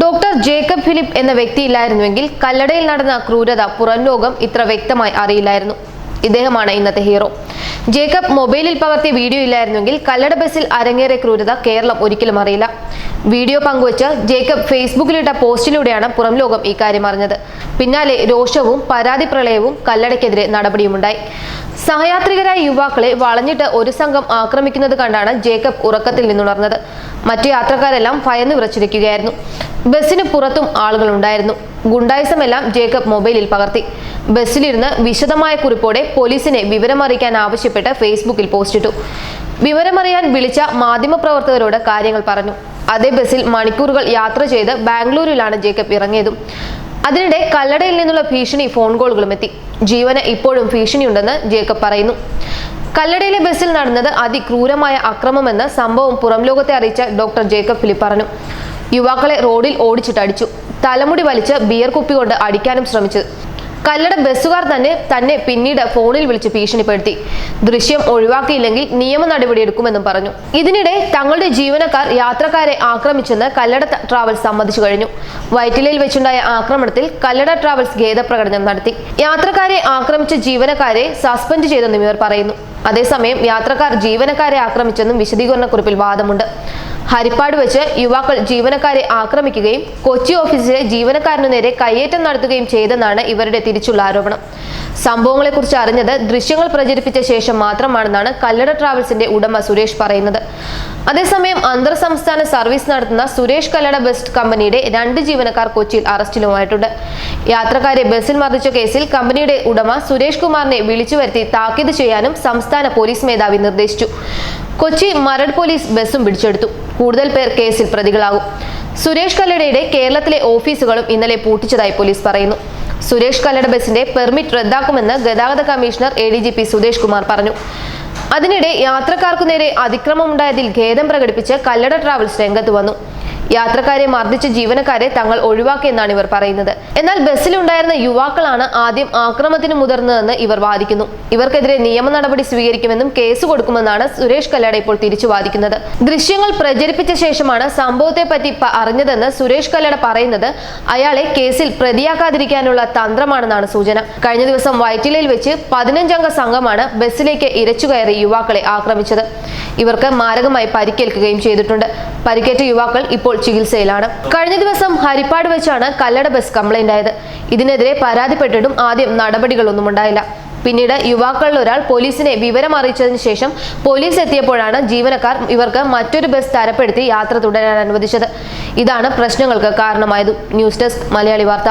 Doctor Jacob Philip എന്ന വ്യക്തിയില്ലായിരുന്നുവെങ്കിൽ കല്ലടയിൽ നടന്ന ക്രൂരത പുറം ലോകം ഇത്ര വ്യക്തമായി അറിയില്ലായിരുന്നു. ഇദ്ദേഹമാണ് ഇന്നത്തെ ഹീറോ. ജേക്കബ് മൊബൈലിൽ പകർത്തിയ വീഡിയോ ഇല്ലായിരുന്നെങ്കിൽ കല്ലട ബസ്സിൽ അരങ്ങേറിയ ക്രൂരത കേരളം ഒരിക്കലും അറിയില്ല. വീഡിയോ പങ്കുവച്ച് ജേക്കബ് ഫേസ്ബുക്കിലിട്ട പോസ്റ്റിലൂടെയാണ് പുറം ലോകം ഇക്കാര്യം അറിഞ്ഞത്. പിന്നാലെ രോഷവും പരാതി പ്രളയവും കല്ലടയ്ക്കെതിരെ നടപടിയുമുണ്ടായി. സഹയാത്രികരായ യുവാക്കളെ വളഞ്ഞിട്ട് ഒരു സംഘം ആക്രമിക്കുന്നത് കണ്ടാണ് ജേക്കബ് ഉറക്കത്തിൽ നിന്നുണർന്നത്. മറ്റു യാത്രക്കാരെല്ലാം ഭയന്ന് വിറച്ചിരിക്കുകയായിരുന്നു. ബസ്സിന് പുറത്തും ആളുകളുണ്ടായിരുന്നു. ഗുണ്ടായിസമെല്ലാം ജേക്കബ് മൊബൈലിൽ പകർത്തി. ബസ്സിലിരുന്ന് വിശദമായ കുറിപ്പോടെ പോലീസിനെ വിവരമറിയിക്കാൻ ആവശ്യപ്പെട്ട് ഫേസ്ബുക്കിൽ പോസ്റ്റിട്ടു. വിവരമറിയാൻ വിളിച്ച മാധ്യമപ്രവർത്തകരോട് കാര്യങ്ങൾ പറഞ്ഞു. അതേ ബസ്സിൽ മണിക്കൂറുകൾ യാത്ര ചെയ്ത് ബാംഗ്ലൂരിലാണ് ജേക്കബ് ഇറങ്ങിയതും. അതിനിടെ കല്ലടയിൽ നിന്നുള്ള ഭീഷണി ഫോൺ കോളുകളും എത്തി. ജീവന് ഇപ്പോഴും ഭീഷണിയുണ്ടെന്ന് ജേക്കബ് പറയുന്നു. കല്ലടയിലെ ബസ്സിൽ നടന്നത് അതിക്രൂരമായ അക്രമമെന്ന് സംഭവം പുറം ലോകത്തെ അറിയിച്ച ഡോക്ടർ ജേക്കബ് ഫിലിപ്പ് പറഞ്ഞു. യുവാക്കളെ റോഡിൽ ഓടിച്ചിട്ടടിച്ചു. തലമുടി വലിച്ച് ബിയർ കുപ്പി കൊണ്ട് അടിക്കാനും ശ്രമിച്ചു. കല്ലട ബസ്സുകാർ തന്നെ പിന്നീട് ഫോണിൽ വിളിച്ച് ഭീഷണിപ്പെടുത്തി. ദൃശ്യം ഒഴിവാക്കിയില്ലെങ്കിൽ നിയമ നടപടിയെടുക്കുമെന്നും പറഞ്ഞു. ഇതിനിടെ തങ്ങളുടെ ജീവനക്കാർ യാത്രക്കാരെ ആക്രമിച്ചെന്ന് കല്ലട ട്രാവൽസ് സമ്മതിച്ചു കഴിഞ്ഞു. വൈറ്റിലയിൽ വെച്ചുണ്ടായ ആക്രമണത്തിൽ കല്ലട ട്രാവൽസ് ഖേദപ്രകടനം നടത്തി. യാത്രക്കാരെ ആക്രമിച്ച ജീവനക്കാരെ സസ്പെൻഡ് ചെയ്തെന്നും ഇവർ പറയുന്നു. അതേസമയം യാത്രക്കാർ ജീവനക്കാരെ ആക്രമിച്ചെന്നും വിശദീകരണക്കുറിപ്പിൽ വാദമുണ്ട്. ഹരിപ്പാട് വെച്ച് യുവാക്കൾ ജീവനക്കാരെ ആക്രമിക്കുകയും കൊച്ചി ഓഫീസിലെ ജീവനക്കാരനു നേരെ കയ്യേറ്റം നടത്തുകയും ചെയ്തെന്നാണ് ഇവരുടെ തിരിച്ചുള്ള ആരോപണം. സംഭവങ്ങളെക്കുറിച്ച് അറിഞ്ഞത് ദൃശ്യങ്ങൾ പ്രചരിപ്പിച്ച ശേഷം മാത്രമാണെന്നാണ് കല്ലട ട്രാവൽസിന്റെ ഉടമ സുരേഷ് പറയുന്നത്. അതേസമയം അന്തർ സംസ്ഥാന സർവീസ് നടത്തുന്ന സുരേഷ് കല്ലട ബസ് കമ്പനിയുടെ 2 ജീവനക്കാർ കൊച്ചിയിൽ അറസ്റ്റിലുമായിട്ടുണ്ട്. യാത്രക്കാരെ ബസ്സിൽ മർദ്ദിച്ച കേസിൽ കമ്പനിയുടെ ഉടമ സുരേഷ് കുമാറിനെ വിളിച്ചു വരുത്തി താക്കീത് ചെയ്യാനും സംസ്ഥാന പോലീസ് മേധാവി നിർദ്ദേശിച്ചു. കൊച്ചി മരട് പോലീസ് ബസ്സും പിടിച്ചെടുത്തു. കൂടുതൽ പേർ കേസിൽ പ്രതികളാകും. സുരേഷ് കല്ലടയുടെ കേരളത്തിലെ ഓഫീസുകളും ഇന്നലെ പൂട്ടിച്ചതായി പോലീസ് പറയുന്നു. സുരേഷ് കല്ലട ബസിന്റെ പെർമിറ്റ് റദ്ദാക്കുമെന്ന് ഗതാഗത കമ്മീഷണർ ADGP സുരേഷ് കുമാർ പറഞ്ഞു. അതിനിടെ യാത്രക്കാർക്കു നേരെ അതിക്രമമുണ്ടായതിൽ ഖേദം പ്രകടിപ്പിച്ച് കല്ലട ട്രാവൽസ് രംഗത്ത് വന്നു. യാത്രക്കാരെ മർദ്ദിച്ച ജീവനക്കാരെ തങ്ങൾ ഒഴിവാക്കിയെന്നാണ് ഇവർ പറയുന്നത്. എന്നാൽ ബസ്സിലുണ്ടായിരുന്ന യുവാക്കളാണ് ആദ്യം ആക്രമണത്തിന് മുതിർന്നതെന്ന് ഇവർ വാദിക്കുന്നു. ഇവർക്കെതിരെ നിയമ നടപടി സ്വീകരിക്കുമെന്നും കേസ് കൊടുക്കുമെന്നാണ് സുരേഷ് കല്ലട ഇപ്പോൾ തിരിച്ചു വാദിക്കുന്നത്. ദൃശ്യങ്ങൾ പ്രചരിപ്പിച്ച ശേഷമാണ് സംഭവത്തെപ്പറ്റി അറിഞ്ഞതെന്ന് സുരേഷ് കല്ലട പറയുന്നത് അയാളെ കേസിൽ പ്രതിയാക്കാതിരിക്കാനുള്ള തന്ത്രമാണെന്നാണ് സൂചന. കഴിഞ്ഞ ദിവസം വൈറ്റിലയിൽ വെച്ച് 15 അംഗ സംഘമാണ് ബസ്സിലേക്ക് ഇരച്ചുകയറി യുവാക്കളെ ആക്രമിച്ചത്. ഇവർക്ക് മാരകമായി പരിക്കേൽക്കുകയും ചെയ്തിട്ടുണ്ട്. പരിക്കേറ്റ യുവാക്കൾ ഇപ്പോൾ ചികിത്സയിലാണ്. കഴിഞ്ഞ ദിവസം ഹരിപ്പാട് വെച്ചാണ് കല്ലട ബസ് കംപ്ലൈന്റ് ആയത്. ഇതിനെതിരെ പരാതിപ്പെട്ടിട്ടും ആദ്യം നടപടികളൊന്നും ഉണ്ടായില്ല. പിന്നീട് യുവാക്കളിൽ ഒരാൾ പോലീസിനെ വിവരം അറിയിച്ചതിന് ശേഷം പോലീസ് എത്തിയപ്പോഴാണ് ജീവനക്കാർ ഇവർക്ക് മറ്റൊരു ബസ് തരപ്പെടുത്തി യാത്ര തുടരാൻ അനുവദിച്ചത്. ഇതാണ് പ്രശ്നങ്ങൾക്ക് കാരണമായത്. ന്യൂസ് ഡെസ്ക് മലയാളി വാർത്ത.